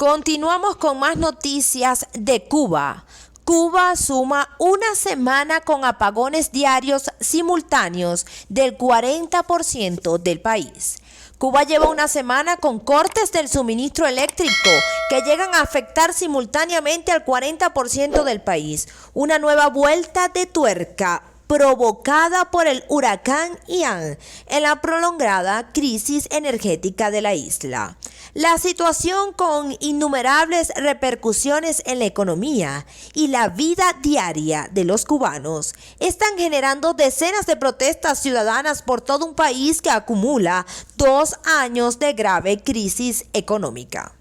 Continuamos con más noticias de Cuba. Cuba suma una semana con apagones diarios simultáneos del 40% del país. Cuba lleva una semana con cortes del suministro eléctrico que llegan a afectar simultáneamente al 40% del país. Una nueva vuelta de tuerca provocada por el huracán Ian en la prolongada crisis energética de la isla. La situación, con innumerables repercusiones en la economía y la vida diaria de los cubanos, están generando decenas de protestas ciudadanas por todo un país que acumula 2 años de grave crisis económica.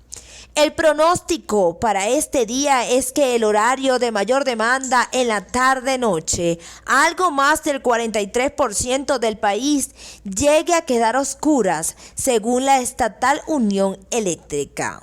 El pronóstico para este día es que el horario de mayor demanda en la tarde-noche, algo más del 43% del país, llegue a quedar a oscuras, según la estatal Unión Eléctrica.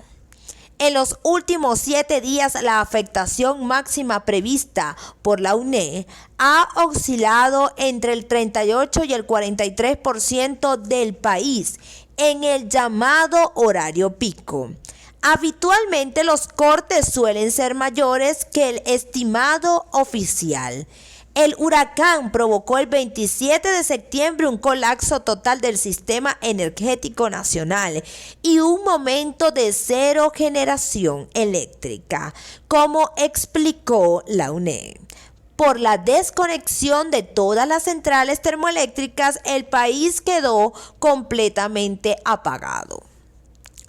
En los últimos 7 días, la afectación máxima prevista por la UNE ha oscilado entre el 38 y el 43% del país en el llamado horario pico. Habitualmente los cortes suelen ser mayores que el estimado oficial. El huracán provocó el 27 de septiembre un colapso total del sistema energético nacional y un momento de cero generación eléctrica, como explicó la UNE. Por la desconexión de todas las centrales termoeléctricas, el país quedó completamente apagado.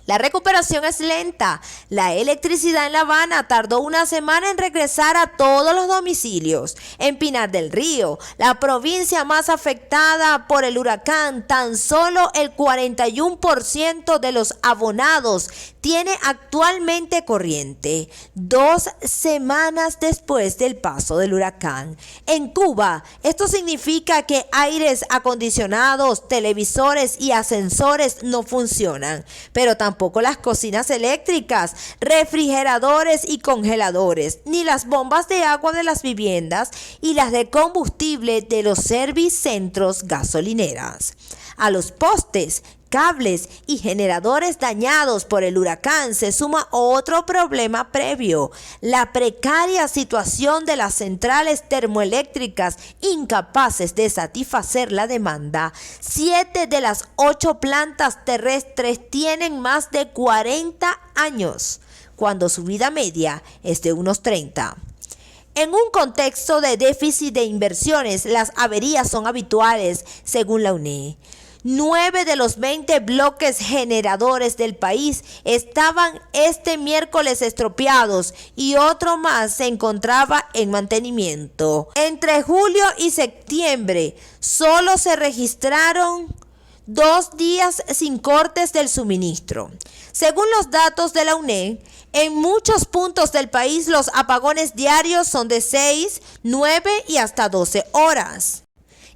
La recuperación es lenta. La electricidad en La Habana tardó una semana en regresar a todos los domicilios. En Pinar del Río, la provincia más afectada por el huracán, tan solo el 41% de los abonados tiene actualmente corriente, 2 semanas después del paso del huracán. En Cuba, esto significa que aires acondicionados, televisores y ascensores no funcionan, pero tampoco las cocinas eléctricas, refrigeradores y congeladores, ni las bombas de agua de las viviendas y las de combustible de los servicentros gasolineras. A los postes, cables y generadores dañados por el huracán se suma otro problema previo: la precaria situación de las centrales termoeléctricas incapaces de satisfacer la demanda. 7 de las 8 plantas terrestres tienen más de 40 años, cuando su vida media es de unos 30. En un contexto de déficit de inversiones, las averías son habituales, según la UNE. 9 de los 20 bloques generadores del país estaban este miércoles estropeados y otro más se encontraba en mantenimiento. Entre julio y septiembre solo se registraron 2 días sin cortes del suministro. Según los datos de la UNE, en muchos puntos del país los apagones diarios son de 6, 9 y hasta 12 horas.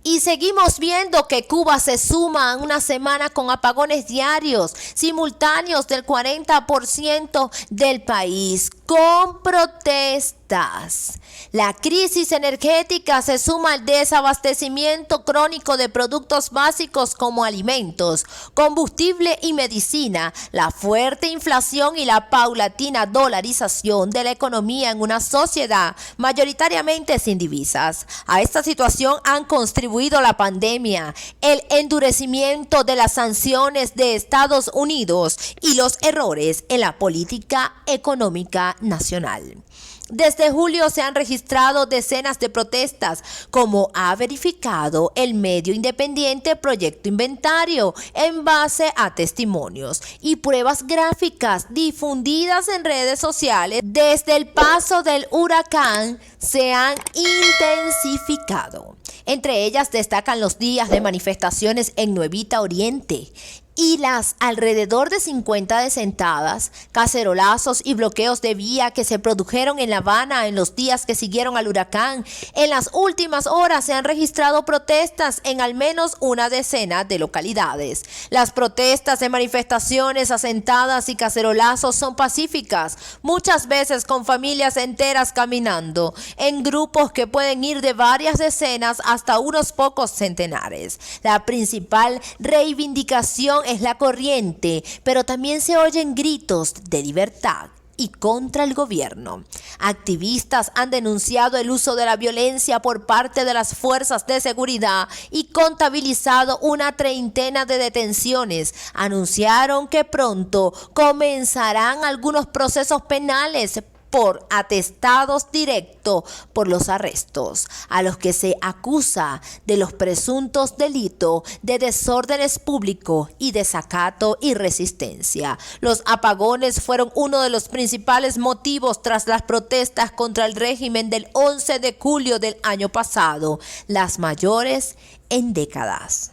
Y seguimos viendo que Cuba se suma a una semana con apagones diarios simultáneos del 40% del país, con protestas. La crisis energética se suma al desabastecimiento crónico de productos básicos como alimentos, combustible y medicina, la fuerte inflación y la paulatina dolarización de la economía en una sociedad mayoritariamente sin divisas. A esta situación han contribuido la pandemia, el endurecimiento de las sanciones de Estados Unidos y los errores en la política económica nacional. Desde julio se han registrado decenas de protestas, como ha verificado el medio independiente Proyecto Inventario, en base a testimonios y pruebas gráficas difundidas en redes sociales. Desde el paso del huracán se han intensificado. Entre ellas destacan los días de manifestaciones en Nuevita Oriente y las alrededor de 50 desentadas, cacerolazos y bloqueos de vía que se produjeron en La Habana en los días que siguieron al huracán. En las últimas horas se han registrado protestas en al menos una decena de localidades. Las protestas de manifestaciones, asentadas y cacerolazos son pacíficas, muchas veces con familias enteras caminando, en grupos que pueden ir de varias decenas hasta unos pocos centenares. La principal reivindicación opinión es la corriente, pero también se oyen gritos de libertad y contra el gobierno. Activistas han denunciado el uso de la violencia por parte de las fuerzas de seguridad y contabilizado una treintena de detenciones. Anunciaron que pronto comenzarán algunos procesos penales por atestados directos por los arrestos, a los que se acusa de los presuntos delitos de desórdenes públicos y desacato y resistencia. Los apagones fueron uno de los principales motivos tras las protestas contra el régimen del 11 de julio del año pasado, las mayores en décadas.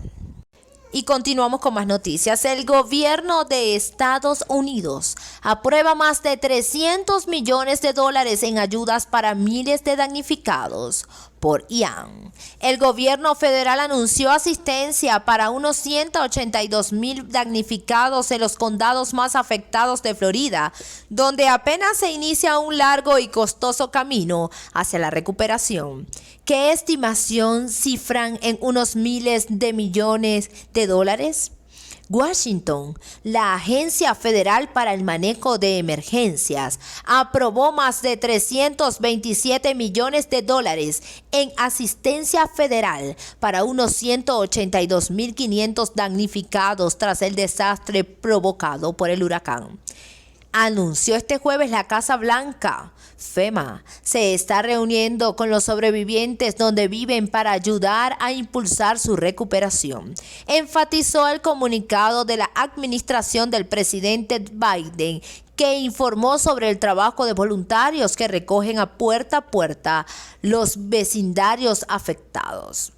Y continuamos con más noticias. El gobierno de Estados Unidos aprueba más de 300 millones de dólares en ayudas para miles de damnificados por Ian. El gobierno federal anunció asistencia para unos 182,000 damnificados en los condados más afectados de Florida, donde apenas se inicia un largo y costoso camino hacia la recuperación. ¿Qué estimación cifran en unos miles de millones de dólares? Washington, la Agencia Federal para el Manejo de Emergencias, aprobó más de 327 millones de dólares en asistencia federal para unos 182,500 damnificados tras el desastre provocado por el huracán. Anunció este jueves la Casa Blanca. FEMA se está reuniendo con los sobrevivientes donde viven para ayudar a impulsar su recuperación. Enfatizó el comunicado de la administración del presidente Biden, que informó sobre el trabajo de voluntarios que recogen a puerta los vecindarios afectados.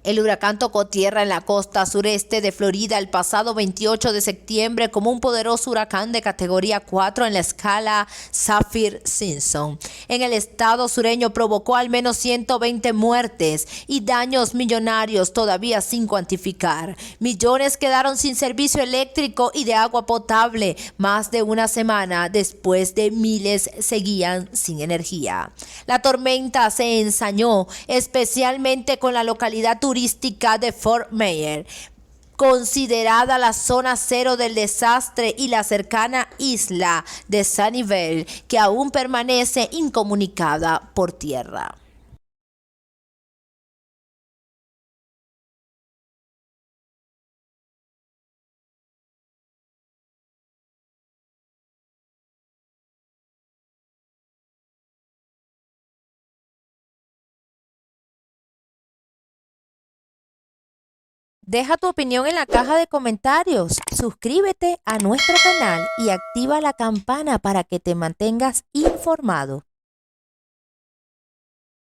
El huracán tocó tierra en la costa sureste de Florida el pasado 28 de septiembre como un poderoso huracán de categoría 4 en la escala Saffir-Simpson. En el estado sureño provocó al menos 120 muertes y daños millonarios todavía sin cuantificar. Millones quedaron sin servicio eléctrico y de agua potable más de una semana después de miles seguían sin energía. La tormenta se ensañó especialmente con la localidad turística de Fort Myers, considerada la zona cero del desastre, y la cercana isla de Sanibel, que aún permanece incomunicada por tierra. Deja tu opinión en la caja de comentarios, suscríbete a nuestro canal y activa la campana para que te mantengas informado.